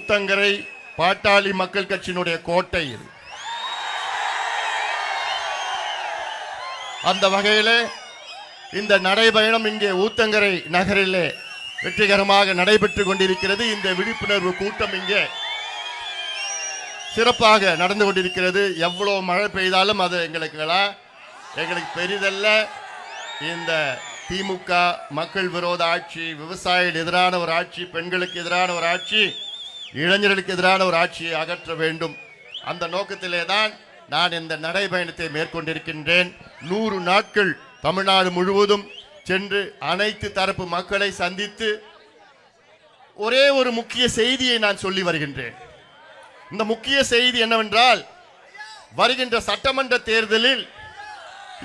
ஊத்தங்கரை பாட்டாளி மக்கள் கட்சியினுடைய கோட்டை இது. அந்த வகையில் இந்த நடைபயணம் இங்கே ஊத்தங்கரை நகரிலே வெற்றிகரமாக நடைபெற்றுக் கொண்டிருக்கிறது. இந்த விழிப்புணர்வு கூட்டம் இங்கே சிறப்பாக நடந்து கொண்டிருக்கிறது. எவ்வளவு மழை பெய்தாலும் அது எங்களுக்கு பெரிதல்ல. இந்த திமுக மக்கள் விரோத ஆட்சி, விவசாயிகள் எதிரான ஒரு ஆட்சி, பெண்களுக்கு எதிரான ஒரு ஆட்சி, இளைஞர்களுக்கு எதிரான ஒரு ஆட்சியை அகற்ற வேண்டும். அந்த நோக்கத்திலே தான் நான் இந்த நடைபயணத்தை மேற்கொண்டிருக்கின்றேன். 100 நாட்கள் தமிழ்நாடு முழுவதும் சென்று அனைத்து தரப்பு மக்களை சந்தித்து ஒரே ஒரு முக்கிய செய்தியை நான் சொல்லி வருகின்றேன். இந்த முக்கிய செய்தி என்னவென்றால், வருகின்ற சட்டமன்ற தேர்தலில்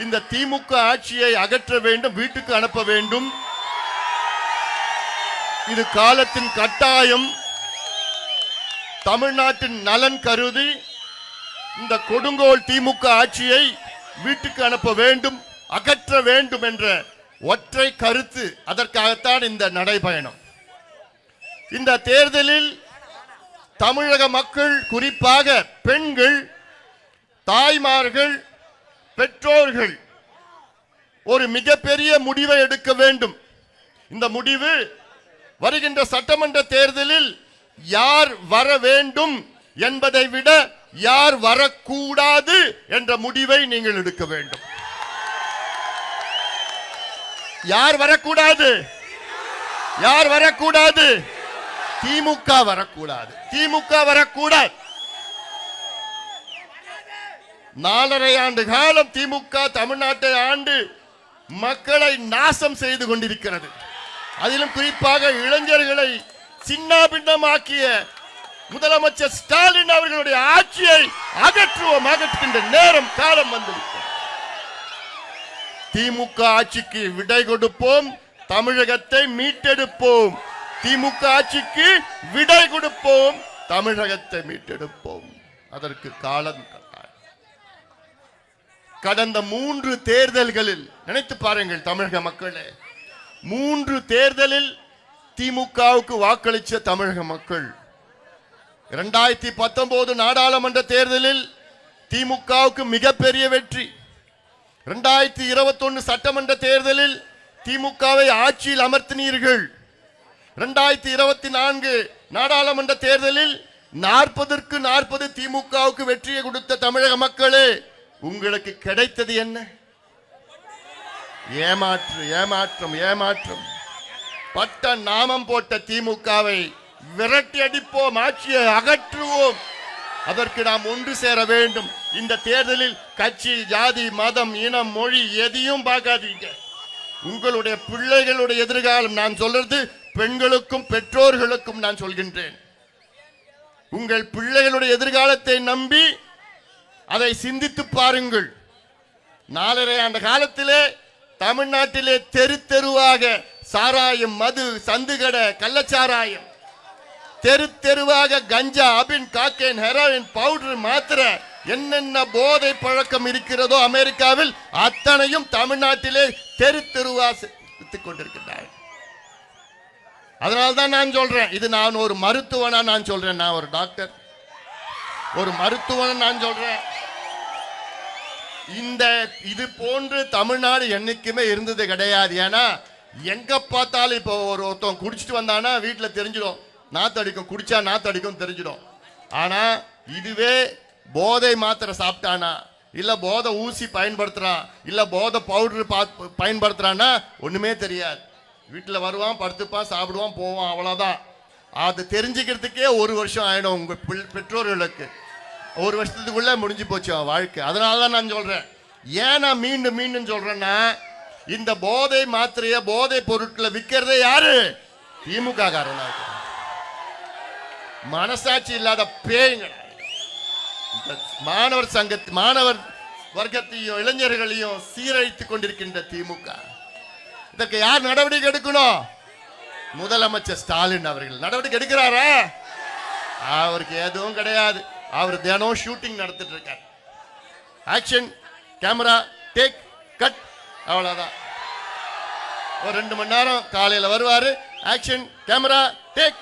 இந்த திமுக ஆட்சியை அகற்ற வேண்டும், வீட்டுக்கு அனுப்ப வேண்டும். இது காலத்தின் கட்டாயம். தமிழ்நாட்டின் நலன் கருதி இந்த கொடுங்கோல் திமுக ஆட்சியை வீட்டுக்கு அனுப்ப வேண்டும், அகற்ற வேண்டும் என்ற ஒற்றை கருத்து. அதற்காகத்தான் இந்த நடைபயணம். இந்த தேர்தலில் தமிழக மக்கள், குறிப்பாக பெண்கள், தாய்மார்கள், பெற்றோர்கள் ஒரு மிகப்பெரிய முடிவை எடுக்க வேண்டும். இந்த முடிவு வருகின்ற சட்டமன்ற தேர்தலில் யார் வர வேண்டும் என்பதை விட யார் வரக்கூடாது என்ற முடிவை நீங்கள் எடுக்க வேண்டும். யார் வரக்கூடாது? யார் வரக்கூடாது? திமுக வரக்கூடாது. திமுக வரக்கூடாது. 4.5 ஆண்டு காலம் திமுக தமிழ்நாட்டை ஆண்டு மக்களை நாசம் செய்து கொண்டிருக்கிறது. அதிலும் குறிப்பாக இளைஞர்களை சின்னாபின்னமாக்கிய முதலமைச்சர் ஸ்டாலின் அவர்களுடைய ஆட்சியை அகற்றுவோம். அகற்றுகின்ற நேரம் காலம் வந்துவிட்டது. திமுக ஆட்சிக்கு விடை கொடுப்போம், தமிழகத்தை மீட்டெடுப்போம். திமுக ஆட்சிக்கு விடை கொடுப்போம், தமிழகத்தை மீட்டெடுப்போம். அதற்கு காலம் கடந்த 3 தேர்தல்களில் நினைத்து பாருங்கள் தமிழக மக்களே. 3 தேர்தலில் திமுகவுக்கு வாக்களித்த தமிழக மக்கள். 2019 நாடாளுமன்ற தேர்தலில் திமுகவுக்கு மிகப்பெரிய வெற்றி. 2021 சட்டமன்ற தேர்தலில் திமுகவை ஆட்சியில் அமர்த்தினீர்கள். 2024 நாடாளுமன்ற தேர்தலில் 40க்கு 40 திமுகவுக்கு வெற்றியை கொடுத்த தமிழக மக்களே, உங்களுக்கு கிடைத்தது என்ன? ஏமாற்றம். பட்ட நாமம் போட்ட திமுகவை விரட்டி அடிப்போம், ஆட்சியை அகற்றுவோம். அதற்கு நாம் ஒன்று சேர வேண்டும். இந்த தேர்தலில் கட்சி, ஜாதி, மதம், இனம், மொழி எதையும் பார்க்காதீங்க. உங்களுடைய பிள்ளைகளுடைய எதிர்காலம், நான் சொல்றது பெண்களுக்கும் பெற்றோர்களுக்கும் நான் சொல்கின்றேன். உங்கள் பிள்ளைகளுடைய எதிர்காலத்தை நம்பி அதை சிந்தித்து பாருங்கள். 4.5 ஆண்டு காலத்திலே தமிழ்நாட்டிலே தெரு தெருவாக சாராயம், மது, சந்துகடை, கள்ளச்சாராயம், தெரு தெருவாக கஞ்சா, அபின், காக்கைன், ஹெரோயின், பவுடர், மாத்திரை, என்னென்ன போதை பழக்கம் இருக்கிறதோ அமெரிக்காவில் அத்தனையும் தமிழ்நாட்டிலே தெரு தெருவாக வித்துக் கொண்டிருக்கிறார். அதனால்தான் நான் சொல்றேன், இது நான் ஒரு மருத்துவனா நான் சொல்றேன், நான் ஒரு டாக்டர், ஒரு மருத்துவன் நான் சொல்றேன். இது போன்று தமிழ்நாடு என்னைக்குமே இருந்தது கிடையாது. ஏன்னா எங்க பார்த்தாலும் இப்போ ஒருத்தன் குடிச்சிட்டு வந்தானா வீட்டில் தெரிஞ்சிடும், நாத்தடிக்கும், குடிச்சா நாத்தடிக்கும் தெரிஞ்சிடும். ஆனா இதுவே போதை மாத்திரை சாப்பிட்டானா, இல்ல போதை ஊசி பயன்படுத்துறான், இல்ல போதை பவுடர் பயன்படுத்துறான்னா ஒண்ணுமே தெரியாது. வீட்டில் வருவான், படுத்துப்பான், சாப்பிடுவான், போவான், அவ்வளவுதான். அது தெரிஞ்சுக்கிறதுக்கே 1 வருஷம் ஆயிடும். உங்க பெற்றோர்களுக்கு 1 வருஷத்துக்குள்ள முடிஞ்சு போச்சு வாழ்க்கை. அதனாலதான் நான் சொல்றேன். ஏன் நான் மீண்டும் சொல்றேன்னா, இந்த போதை மாத்திரைய, போதை பொருட்களை விற்கிறதே யாரு? திமுக காரனா. மனசாட்சி இல்லாத பேய்ங்க. மாணவர் வர்க்கத்தையும் இளைஞர்களையும் சீரழித்துக் கொண்டிருக்கின்ற திமுக. இதற்கு யார் நடவடிக்கை எடுக்கணும்? முதலமைச்சர் ஸ்டாலின் அவர்கள் நடவடிக்கை எடுக்கிறாரா? அவருக்கு எதுவும் கிடையாது. அவர் தினம் ஷூட்டிங் நடத்திட்டு இருக்கார். ஆக்ஷன், கேமரா, டேக், கட், அவ்வளவுதான். ஒரு 2 மணி நேரம் காலையில் வருவாரு, ஆக்ஷன், கேமரா, டேக்.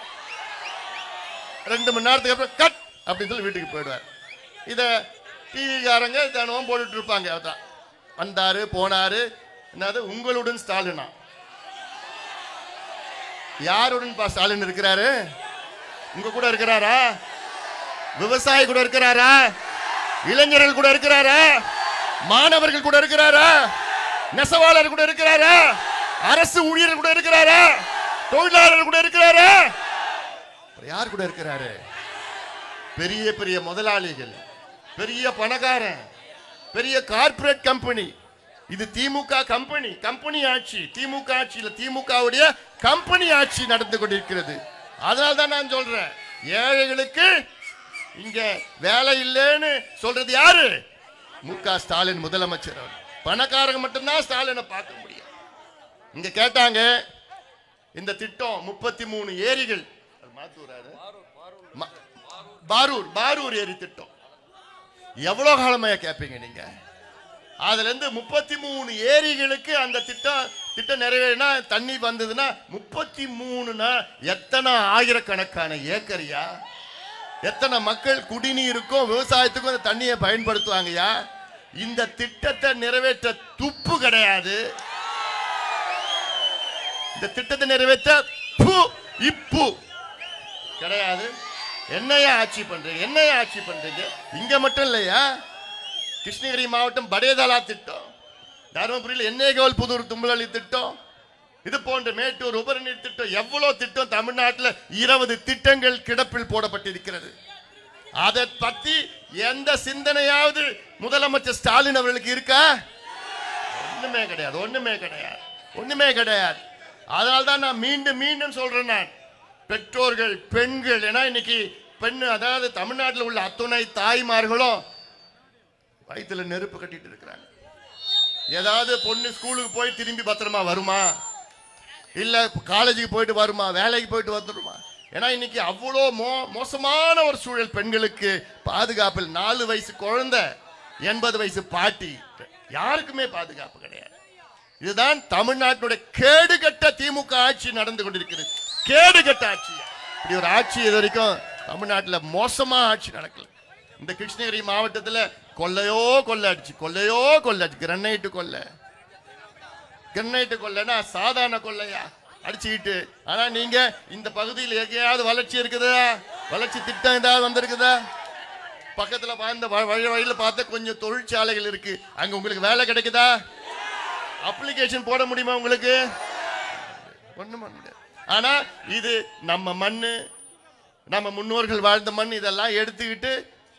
2 மணி நேரத்துக்கு அப்புறம் கட் அப்படின்னு சொல்லி வீட்டுக்கு போயிடுவார். இதை டிவிக்காரங்க தினமும் போட்டுட்டு இருப்பாங்க. அதான் வந்தாரு போனாரு. என்னது உங்களுடன் ஸ்டாலினா? யாருடன் ஸ்டாலின் இருக்கிறாரு? உங்க கூட இருக்கிறாரா? விவசாயி கூட இருக்கிறாரா? இளைஞர்கள் கூட இருக்கிறாரா? மாணவர்கள் கூட இருக்கிறாரா? நெசவாளர் கூட இருக்கிறாரா? அரசு ஊழியர்கள் கூட இருக்கிறாரா? தொழிலாளர் கூட இருக்கிறாரா? யார் கூட இருக்கிறாரு? பெரிய பெரிய முதலாளிகள், பெரிய பணக்காரன், பெரிய கார்ப்பரேட் கம்பெனி. இது திமுக கம்பெனி ஆட்சி. திமுக ஆட்சியில் திமுகவுடைய கம்பெனி ஆட்சி நடந்து கொண்டிருக்கிறது. அதனால தான் நான் சொல்றேன், ஏழைகளுக்கு இங்க வேலை இல்லைன்னு சொல்றது யாரு? மு.க. ஸ்டாலின் முதலமைச்சர். பணக்காரங்க மட்டும்தான் ஸ்டாலினை பார்க்க முடியும். இங்க கேட்டாங்க, இந்த திட்டம் 33 ஏரிகள், பாரூர் ஏரி திட்டம் எவ்வளவு காலமையா கேட்பீங்க நீங்க? அதுல இருந்து 33 ஏரிகளுக்கு அந்த திட்டம் நிறைவேறினா தண்ணி வந்ததுன்னா 33னா எத்தனை ஆயிரக்கணக்கான ஏக்கரியா? எத்தனை மக்கள் குடிநீருக்கும் விவசாயத்துக்கும் அந்த தண்ணியை பயன்படுத்துவாங்கயா? இந்த திட்டத்தை நிறைவேற்ற துப்பு கிடையாது. இந்த திட்டத்தை நிறைவேற்ற இப்பு கிடையாது. என்னையா ஆட்சி பண்றீங்க? இங்க மட்டும் இல்லையா, கிருஷ்ணகிரி மாவட்டம் படேதலா திட்டம், தருமபுரியில் எண்ணெய்கோல் புதூர் தும்பலி திட்டம், இது போன்ற மேட்டூர் உபரிநீர் திட்டம், எவ்வளவு திட்டம் தமிழ்நாட்டில் 20 திட்டங்கள் கிடப்பில் போடப்பட்டிருக்கிறது. அதை பத்தி எந்த சிந்தனையாவது முதலமைச்சர் ஸ்டாலின் அவர்களுக்கு இருக்கா? ஒண்ணுமே கிடையாது. அதனால்தான் நான் மீண்டும் சொல்றேன், நான் பெற்றோர்கள், பெண்கள், ஏன்னா இன்னைக்கு பெண், அதாவது தமிழ்நாட்டில் உள்ள அத்துணை தாய்மார்களும் வயிற்றுல நெருப்பு கட்டிட்டு இருக்கிறாங்க. ஏதாவது பொண்ணு ஸ்கூலுக்கு போய் திரும்பி பத்திரமா வருமா? இல்ல காலேஜுக்கு போயிட்டு வருமா? வேலைக்கு போயிட்டு வந்துடுமா? ஏன்னா இன்னைக்கு அவ்வளோ மோசமான ஒரு சூழல். பெண்களுக்கு பாதுகாப்பில் 4 வயசு குழந்தை, 80 வயசு பாட்டி, யாருக்குமே பாதுகாப்பு கிடையாது. இதுதான் தமிழ்நாட்டினுடைய கேடுகட்ட திமுக ஆட்சி நடந்து கொண்டிருக்கிறது. கேடுகட்ட ஆட்சி. இப்படி ஒரு ஆட்சி இது வரைக்கும் தமிழ்நாட்டில் மோசமா ஆட்சி நடக்கல. இந்த கிருஷ்ணகிரி மாவட்டத்தில் கொள்ளையோ கொள்ளை கிரனைட்டு கொள்ளைன்னா சாதாரண கொள்ளையா அடிச்சுக்கிட்டு. ஆனா நீங்க இந்த பகுதியில் எங்கேயாவது வளர்ச்சி இருக்குதா? வளர்ச்சி திட்டம் ஏதாவது வந்திருக்குதா? பக்கத்துல பார்த்த வழியில பார்த்த கொஞ்சம் தொழிற்சாலைகள் இருக்கு, அங்க உங்களுக்கு வேலை கிடைக்குதா? அப்ளிகேஷன் போட முடியுமா உங்களுக்கு? ஒண்ணும் பண்ண முடியாது. ஆனா இது நம்ம மண்ணு, நம்ம முன்னோர்கள் வாழ்ந்த மண். இதெல்லாம் எடுத்துக்கிட்டு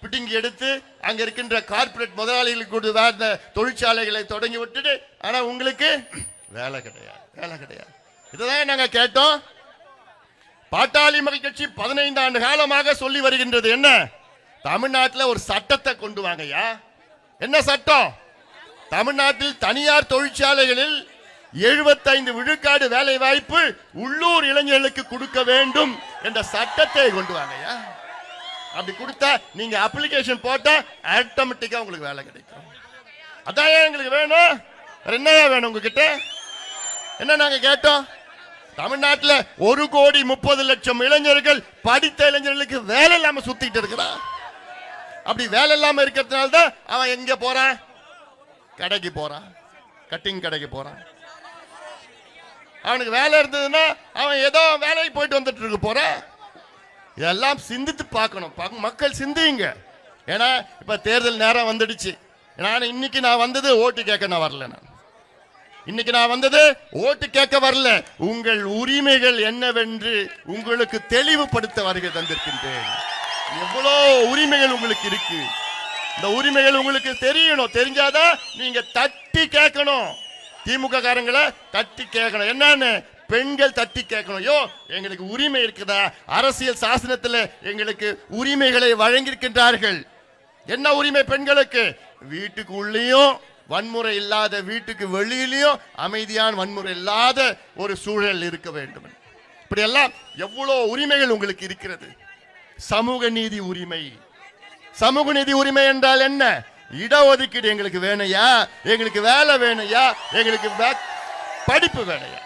பிட்டிங்கி எடுத்து அங்க இருக்கின்ற கார்ப்பரேட் முதலாளிகளுக்கு வாழ்ந்த தொழிற்சாலைகளை தொடங்கி விட்டுட்டு, ஆனா உங்களுக்கு வேலை கிடையாது. இதுதான் நாங்க கேட்டோம். பாட்டாளி மக்கள் கட்சி 15 ஆண்டு காலமாக சொல்லி வருகின்றது என்ன? தமிழ்நாட்டில் ஒரு சட்டத்தை கொண்டு வாங்கயா. என்ன சட்டம்? தமிழ்நாட்டில் தனியார் தொழிற்சாலைகளில் 75 விழுக்காடு வேலை வாய்ப்பு உள்ளூர் இளைஞர்களுக்கு கொடுக்க வேண்டும் என்ற சட்டத்தை கொண்டு வாங்கயா. அப்படி கொடுத்தா நீங்க அப்ளிகேஷன் போட்டா ஆட்டோமேட்டிக்கா உங்களுக்கு வேலை கிடைக்கும். அதான் எங்களுக்கு வேணும். என்னையா வேணும் உங்ககிட்ட? என்ன நாங்க கேட்டோம்? தமிழ்நாட்டில் 1,30,00,000 இளைஞர்கள், படித்த இளைஞர்களுக்கு வேலை இல்லாம சுத்திட்டு இருக்கிறான். அப்படி வேலை இல்லாம இருக்கிறதுனால தான் அவன் எங்க போறான்? கடைக்கு போறான், கட்டிங் கடைக்கு போறான். அவனுக்கு வேலை இருந்ததுன்னா அவன் ஏதோ வேலைக்கு போயிட்டு வந்துட்டு இருக்க போறான். இதெல்லாம் சிந்தித்து பார்க்கணும். மக்கள் சிந்திங்க. ஏன்னா இப்ப தேர்தல் நேரம் வந்துடுச்சு. இன்னைக்கு நான் வந்தது ஓட்டு கேட்க நான் வரல. இன்னைக்கு நான் வந்தது ஓட்டு கேட்க வரல, உங்கள் உரிமைகள் என்னவென்று உங்களுக்கு தெளிவுபடுத்த வருகை தந்திருக்கின்றேன். எவ்வளோ உரிமைகள் உங்களுக்கு இருக்கு, இந்த உரிமைகள் உங்களுக்கு தெரியணும். தெரிஞ்சாதான் நீங்க தட்டி கேட்கணும். திமுக காரங்களை தட்டி கேட்கணும். என்னன்னு பெண்கள் தட்டி கேட்கணும். யோ, எங்களுக்கு உரிமை இருக்குதா? அரசியல் சாசனத்தில் எங்களுக்கு உரிமைகளை வழங்கியிருக்கின்றார்கள். என்ன உரிமை பெண்களுக்கு? வீட்டுக்கு உள்ளேயும் வன்முறை இல்லாத, வீட்டுக்கு வெளியிலையும் அமைதியான வன்முறை இல்லாத ஒரு சூழல் இருக்க வேண்டும். இப்படி எல்லாம் எவ்வளவு உரிமைகள் உங்களுக்கு இருக்கிறது. சமூக நீதி உரிமை. சமூக நீதி உரிமை என்றால் என்ன? இடஒதுக்கீடு எங்களுக்கு வேணையா, எங்களுக்கு வேலை வேணையா, எங்களுக்கு படிப்பு வேணையா.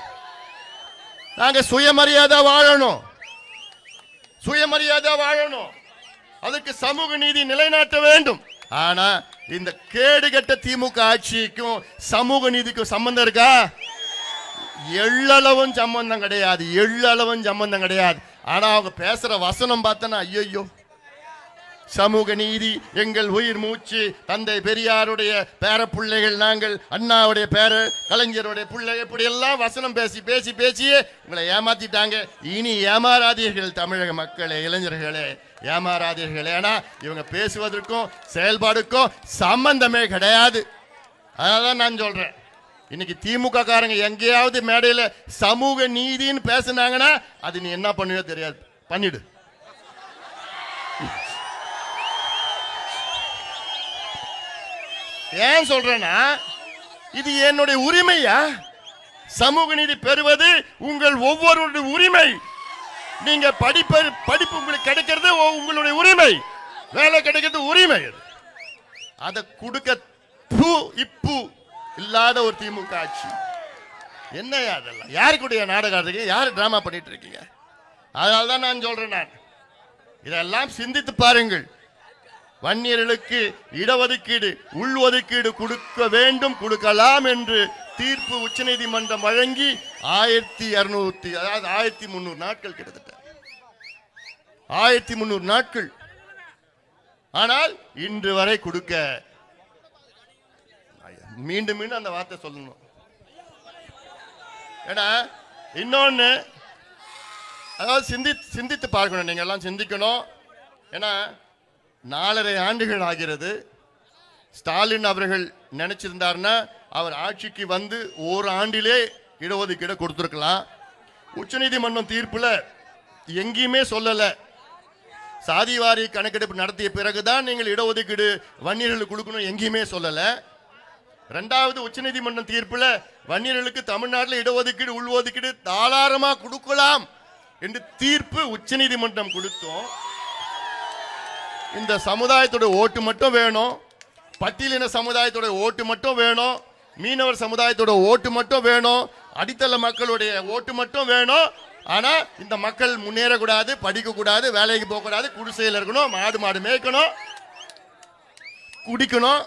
நாங்க சுயமரியாதை வாழணும். சுயமரியாதை வாழணும், அதுக்கு சமூக நீதி நிலைநாட்ட வேண்டும். ஆனா இந்த கேடுகட்ட திமுக ஆட்சிக்கும் சமூக நீதிக்கும் சம்பந்தம் இருக்கா? எள்ளளவும் சம்பந்தம் கிடையாது, எள்ளளவும் சம்பந்தம் கிடையாது. ஆனா அவங்க பேசுற வசனம் பார்த்தனா ஐயோ, சமூக நீதி எங்கள் உயிர் மூச்சு, தந்தை பெரியாருடைய பேர பிள்ளைகள் நாங்கள், அண்ணாவுடைய பேர, கலைஞருடைய பிள்ளை, இப்படி எல்லாம் வசனம் பேசி பேசி பேசியே உங்களை ஏமாத்திட்டாங்க. இனி ஏமாறாதீர்கள் தமிழக மக்களே, இளைஞர்களே, ஏமாறாதீர்கள். ஏன்னா இவங்க பேசுவதற்கும் செயல்பாடுக்கும் சம்பந்தமே கிடையாது. அதனால நான் சொல்றேன், இன்னைக்கு திமுக காரங்க எங்கேயாவது மேடையில சமூக நீதின்னு பேசினாங்கன்னா அது நீ என்ன பண்ணுவோ தெரியாது, பண்ணிடு. ஏன் சொல்றேன்னா இது என்னுடைய உரிமையா? சமூக நீதி பெறுவது உங்கள் ஒவ்வொருடைய உரிமை. நீங்க படிப்பு உங்களுக்கு கிடைக்கிறது உங்களுடைய உரிமை, வேலை கிடைக்கிறது உரிமை. அதை கொடுக்க இப்பு இல்லாத ஒரு திமுக ஆட்சி என்னையா அதெல்லாம்? யாருக்குடைய நாடகம் இருக்கீங்க? யாரு டிராமா பண்ணிட்டு இருக்கீங்க? அதனால்தான் நான் சொல்றேன், நான் இதெல்லாம் சிந்தித்து பாருங்கள். வன்னியர்களுக்கு இடஒதுக்கீடு, உள்ஒதுக்கீடு கொடுக்க வேண்டும், கொடுக்கலாம் என்று தீர்ப்பு உச்சநீதிமன்றம் வழங்கி 1200 அதாவது 1300 நாட்கள் கிட்டத்தட்ட 1300 நாட்கள். ஆனால் இன்று வரை கொடுக்க, மீண்டும் மீண்டும் அந்த வார்த்தை சொல்லணும். ஏன்னா இன்னொன்னு, அதாவது சிந்தித்து பார்க்கணும், நீங்க எல்லாம் சிந்திக்கணும். ஏன்னா 4.5 ஆண்டுகள் ஆகிறது. ஸ்டாலின் அவர்கள் நினைச்சிருந்தாருன்னா அவர் ஆட்சிக்கு வந்து ஒரு ஆண்டிலே இடஒதுக்கீடு கொடுத்திருக்கலாம். உச்சநீதிமன்றம் தீர்ப்புல எங்கேயுமே சொல்லல. சாதிவாரி கணக்கெடுப்பு நடத்திய பிறகுதான் நீங்கள் இடஒதுக்கீடு வன்னியர்களுக்கு கொடுக்கணும், எங்கேயுமே சொல்லல. இரண்டாவது, உச்சநீதிமன்றம் தீர்ப்புல வன்னியர்களுக்கு தமிழ்நாட்டில் இடஒதுக்கீடு, உள்ஒதுக்கீடு தாராளமா கொடுக்கலாம் என்று தீர்ப்பு உச்சநீதிமன்றம் கொடுத்தோம். இந்த சமுதாயத்தோட ஓட்டு மட்டும் வேணும், பட்டியலின சமுதாயத்தோட ஓட்டு மட்டும் வேணும், மீனவர் சமுதாயத்தோட ஓட்டு மட்டும் வேணும், அடித்தள மக்களுடைய ஓட்டு மட்டும் வேணும். ஆனா இந்த மக்கள் முன்னேறக்கூடாது, படிக்க கூடாது, வேலைக்கு போக கூடாது, குடிசையில் இருக்கணும், மாடு மேய்க்கணும், குடிக்கணும்,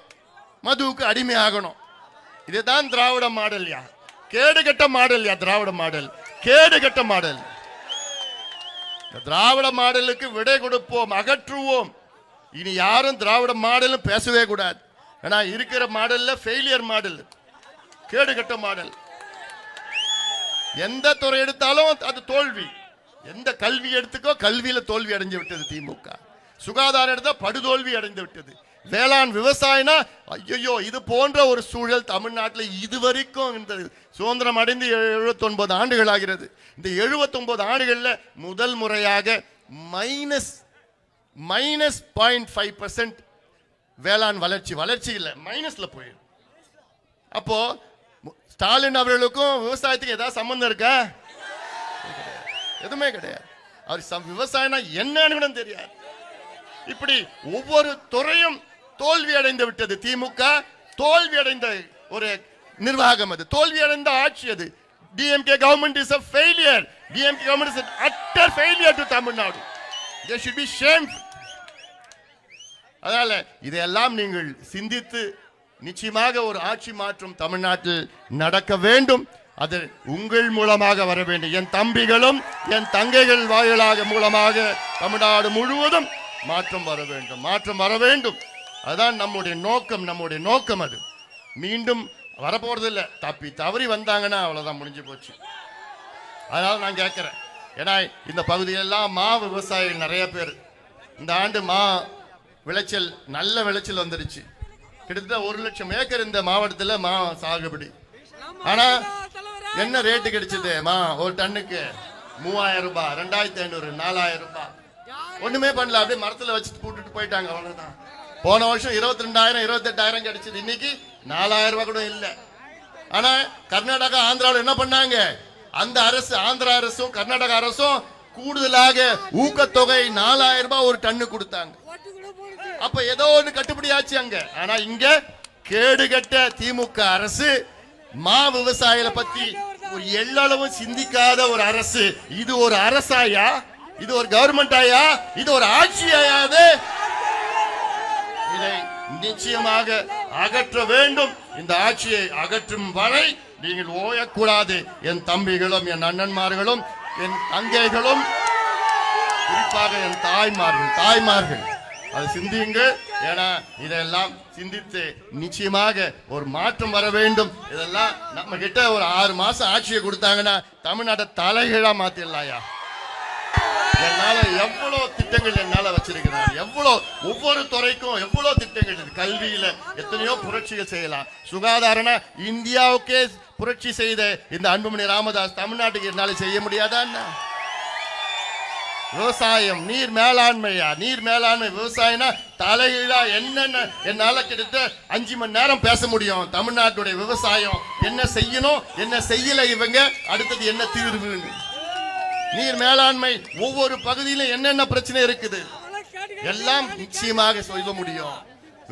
மதுவுக்கு அடிமையாகணும். இதுதான் திராவிட மாடல்யா, கேடுகட்ட மாடல்யா. திராவிட மாடல் கேடுகட்ட மாடல். திராவிட மாடலுக்கு விடை கொடுப்போம், அகற்றுவோம். இனி யாரும் திராவிட மாடலும் பேசவே கூடாது. ஏன்னா இருக்கிற மாடல்ல ஃபெயிலியர் மாடல், கேடுகட்ட மாடல். எந்த துறை எடுத்தாலும் அது தோல்வி. எந்த கல்வி எடுத்துக்கோ, கல்வியில தோல்வி அடைஞ்சு விட்டது திமுக. சுகாதாரம் எடுத்தா படுதோல்வி அடைந்து விட்டது. வேளாண் விவசாயம்னா ஐயோ, இது போன்ற ஒரு சூழல் தமிழ்நாட்டில் இதுவரைக்கும் இந்த சுதந்திரம் அடைந்து 79 ஆண்டுகள் ஆகிறது. இந்த 79 ஆண்டுகள்ல முதல் முறையாக -0.5% வேளாண் வளர்ச்சி இல்லை, மைனஸ்ல போயிடும். அப்போ ஸ்டாலின் அவர்களுக்கும் விவசாயத்துக்கு ஏதாவது சம்பந்தம் இருக்கா? எதுவுமே கிடையாது. அவர் விவசாயம்னா என்னன்னு தெரியாது. இப்படி ஒவ்வொரு துறையும் தோல்வி அடைந்து விட்டது திமுக. தோல்வி அடைந்த ஒரு நிர்வாகம் அது, தோல்வி அடைந்த ஆட்சி அது. DMK government is a failure. DMK government is an utter failure to Tamil Nadu. They should be shamed. அதனால இதையெல்லாம் நீங்கள் சிந்தித்து நிச்சயமாக ஒரு ஆட்சி மாற்றம் தமிழ்நாட்டில் நடக்க வேண்டும். அது உங்கள் மூலமாக வர வேண்டும். என் தம்பிகளும் என் தங்கைகள் வாயிலாக மூலமாக தமிழ்நாடு முழுவதும் மாற்றம் வர வேண்டும், மாற்றம் வர வேண்டும். அதுதான் நம்முடைய நோக்கம். அது மீண்டும் வரப்போறது இல்லை. தவறி வந்தாங்கன்னா அவ்வளவுதான், முடிஞ்சு போச்சு. அதனால நான் கேட்கிறேன், ஏன்னா இந்த பகுதியெல்லாம் மா விவசாயிகள் நிறைய பேர். இந்த ஆண்டு மா விளைச்சல், நல்ல விளைச்சல் வந்துருச்சு. கிட்டத்தட்ட 1 லட்சம் ஏக்கர் இந்த மாவட்டத்தில் மா சாகுபடி. ஆனா என்ன ரேட்டு கிடைச்சது? மா ஒரு டன்னுக்கு 3000 ரூபாய், 2500, 4000 ரூபாய். ஒண்ணுமே பண்ணல, அப்படியே மரத்துல வச்சுட்டு போட்டுட்டு போயிட்டாங்க, அவ்வளவுதான். போன வருஷம் 22,000 28,000 கிடைச்சது, இன்னைக்கு 4000 ரூபாய் கூட இல்லை. ஆனா கர்நாடகா, ஆந்திராவில் என்ன பண்ணாங்க? அந்த அரசு, ஆந்திரா அரசும் கர்நாடகா அரசும் கூடுதலாக ஊக்கத்தொகை 4000 ரூபாய் ஒரு டன்னு கொடுத்தாங்க. அப்ப ஏதோ ஒண்ணு கட்டுப்படி ஆச்சு அங்க. ஆனா இங்க கேடுகட்ட திமுக அரசு மா விவசாயிகளை பத்தி ஒரு எள்ளளவும் சிந்திக்காத ஒரு அரசு. இது ஒரு அரசாயா? இது ஒரு கவர்மெண்ட் ஆயா? இது ஒரு ஆட்சி ஆயாது? இதை நிச்சயமாக அகற்ற வேண்டும். இந்த ஆட்சியை அகற்றும் வரை நீங்கள் ஓயக்கூடாது. என் தம்பிகளும் என் அண்ணன்மார்களும் என் தங்கைகளும் குறிப்பாக என் தாய்மார்கள் அதை சிந்தியுங்கள். ஏன்னா இதெல்லாம் சிந்தித்து நிச்சயமாக ஒரு மாற்றம் வர வேண்டும். இதெல்லாம் நம்ம கிட்ட ஒரு 6 மாசம் ஆட்சியை கொடுத்தாங்கன்னா தமிழ்நாட்டை தலைகீழா மாத்திடலாயா. என்னால எவ்வளவு திட்டங்கள் என்னால வச்சிருக்கிறார், ஒவ்வொரு துறைக்கும் எவ்வளவு திட்டங்கள். கல்வியில எத்தனையோ புரட்சிகள் செய்யலாம். சுகாதாரம்னா இந்தியாவுக்கே புரட்சி செய்த இந்த அன்புமணி ராமதாஸ் தமிழ்நாட்டுக்கு என்னால செய்ய முடியாதா? விவசாயம், நீர் மேலாண்மை விவசாயம்னா தலைகீழா என்னென்ன என்னால கிட்டத்தட்ட 5 மணி நேரம் பேச முடியும். தமிழ்நாட்டுடைய விவசாயம் என்ன செய்யணும், என்ன செய்யல, இவங்க அடுத்தது என்ன தீர்வு. நீர் மேலாண்மை ஒவ்வொரு பகுதியிலும் என்னென்ன பிரச்சனை இருக்குது எல்லாம் நிச்சயமாக சொல்ல முடியும்.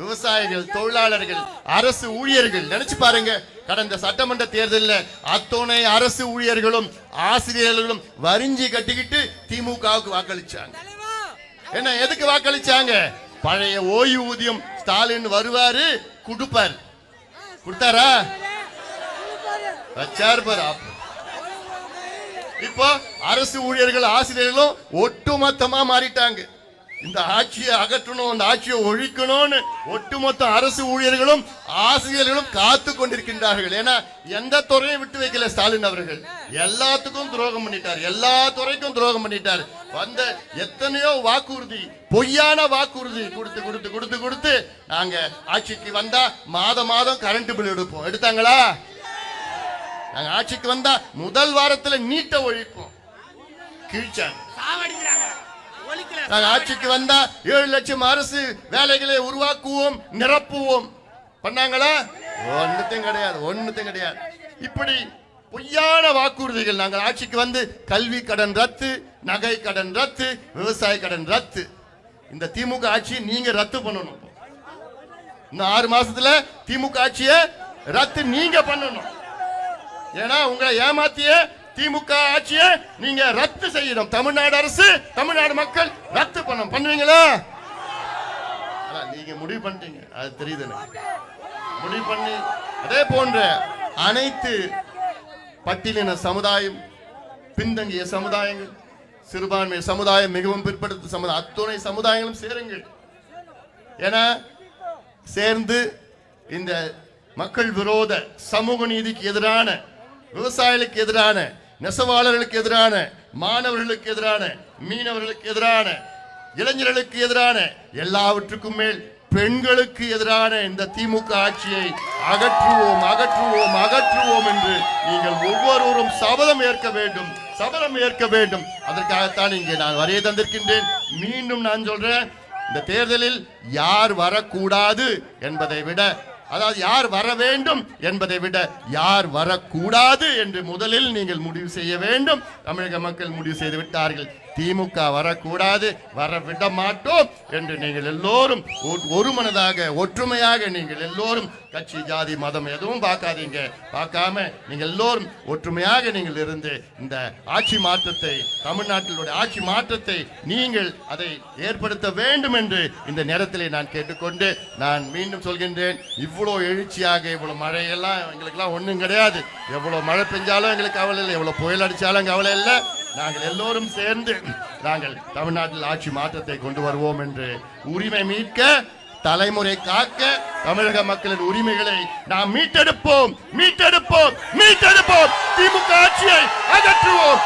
விவசாயிகள், தொழிலாளர்கள், அரசு ஊழியர்கள் நினைச்சு பாருங்க. கடந்த சட்டமன்ற தேர்தலில் அத்தனை அரசு ஊழியர்களும் ஆசிரியர்களும் வரிஞ்சி கட்டிக்கிட்டு திமுகவுக்கு வாக்களிச்சாங்க. என்ன எதுக்கு வாக்களிச்சாங்க? பழைய ஓய்வூதியம் ஸ்டாலின் வருவாரு கொடுப்பாரு. கொடுத்தாரா? வச்சார் பாரு. இப்போ அரசு ஊழியர்கள் ஆசிரியர்களும் ஒட்டுமொத்தமா மாறிட்டாங்க. இந்த ஆட்சியை அகற்றணும், இந்த ஆட்சியை ஒழிக்கணும்னு ஒட்டுமொத்த அரசு ஊழியர்களும் ஆசிரியர்களும் காத்து கொண்டிருக்கின்றார்கள். ஏன்னா எந்த துறையும் விட்டு வைக்கல ஸ்டாலின் அவர்கள். எல்லாத்துக்கும் துரோகம் பண்ணிட்டார், எல்லா துறைக்கும் துரோகம் பண்ணிட்டார். வந்த எத்தனையோ வாக்குறுதி, பொய்யான வாக்குறுதி கொடுத்து கொடுத்து கொடுத்து கொடுத்து நாங்க ஆட்சிக்கு வந்தா மாதம் கரண்ட் பில் எடுத்தாங்களா? நாங்க ஆட்சிக்கு வந்தா முதல் வாரத்துல நீட்டை ஒழிப்போம், கிழிச்சாங்க. நாங்க ஆட்சிக்கு வந்தா 7 லட்சம் அரசு வேலைகளை உருவாக்குவோம், நிரப்புவோம் பண்ணாங்களா? ஒண்ணுத்தையும் கிடையாது. இப்படி பொய்யான வாக்குறுதிகள். நாங்கள் ஆட்சிக்கு வந்து கல்வி கடன் ரத்து, நகை கடன் ரத்து, விவசாய கடன் ரத்து. இந்த திமுக ஆட்சி நீங்க ரத்து பண்ணணும். இன்னும் 6 மாசத்துல திமுக ஆட்சியை ரத்து நீங்க பண்ணணும். ஏன்னா உங்களை ஏமாத்திய திமுக ஆட்சியை நீங்க ரத்து செய்யணும். தமிழ்நாடு அரசு, தமிழ்நாடு மக்கள் ரத்து பண்ணுவீங்களா? நீங்க முடிவு பண்ணிட்டீங்க, அது தெரியுது. முடிவு பண்ணி அதே போன்ற அனைத்து பட்டியலின சமுதாயம், பின்தங்கிய சமுதாயங்கள், சிறுபான்மை சமுதாயம், மிகவும் பிற்படுத்த சமுதாயம், அத்துணை சமுதாயங்களும் சேருங்கள். ஏன்னா சேர்ந்து இந்த மக்கள் விரோத, சமூக நீதிக்கு எதிரான, விவசாயிகளுக்கு எதிரான, நெசவாளர்களுக்கு எதிரான, மாணவர்களுக்கு எதிரான, மீனவர்களுக்கு எதிரான, இளைஞர்களுக்கு எதிரான, எல்லாவற்றுக்கும் மேல் பெண்களுக்கு எதிரான இந்த திமுக ஆட்சியை அகற்றுவோம் என்று நீங்கள் ஒவ்வொருவரும் சபதம் ஏற்க வேண்டும். அதற்காகத்தான் இங்கே நான் வரைய தந்திருக்கின்றேன். மீண்டும் நான் சொல்றேன், இந்த தேர்தலில் யார் வரக்கூடாது என்பதை விட, அதாவது யார் வர வேண்டும் என்பதை விட யார் வரக்கூடாது என்று முதலில் நீங்கள் முடிவு செய்ய வேண்டும். தமிழக மக்கள் முடிவு செய்து விட்டார்கள். திமுக வரக்கூடாது, வர விட மாட்டோம் என்று நீங்கள் எல்லோரும் ஒரு மனதாக, ஒற்றுமையாக நீங்கள் எல்லோரும் கட்சி, ஜாதி, மதம் எதுவும் பார்க்காம நீங்கள் எல்லோரும் ஒற்றுமையாக நீங்கள் இருந்து இந்த ஆட்சி மாற்றத்தை, தமிழ்நாட்டிலுடைய ஆட்சி மாற்றத்தை நீங்கள் அதை ஏற்படுத்த வேண்டும் என்று இந்த நேரத்தில் நான் கேட்டுக்கொண்டு நான் மீண்டும் சொல்கின்றேன். இவ்வளவு எழுச்சியாக, இவ்வளவு மழையெல்லாம் எங்களுக்கெல்லாம் ஒன்றும் கிடையாது. எவ்வளவு மழை பெஞ்சாலும் எங்களுக்கு கவலை இல்லை, எவ்வளவு புயல் அடிச்சாலும் கவலை இல்லை. நாங்கள் எல்லோரும் சேர்ந்து நாங்கள் தமிழ்நாட்டில் ஆட்சி மாற்றத்தை கொண்டு வருவோம் என்று, உரிமை மீட்க, தலைமுறை காக்க, தமிழக மக்களின் உரிமைகளை நாம் மீட்டெடுப்போம். திமுக ஆட்சியை அகற்றுவோம்.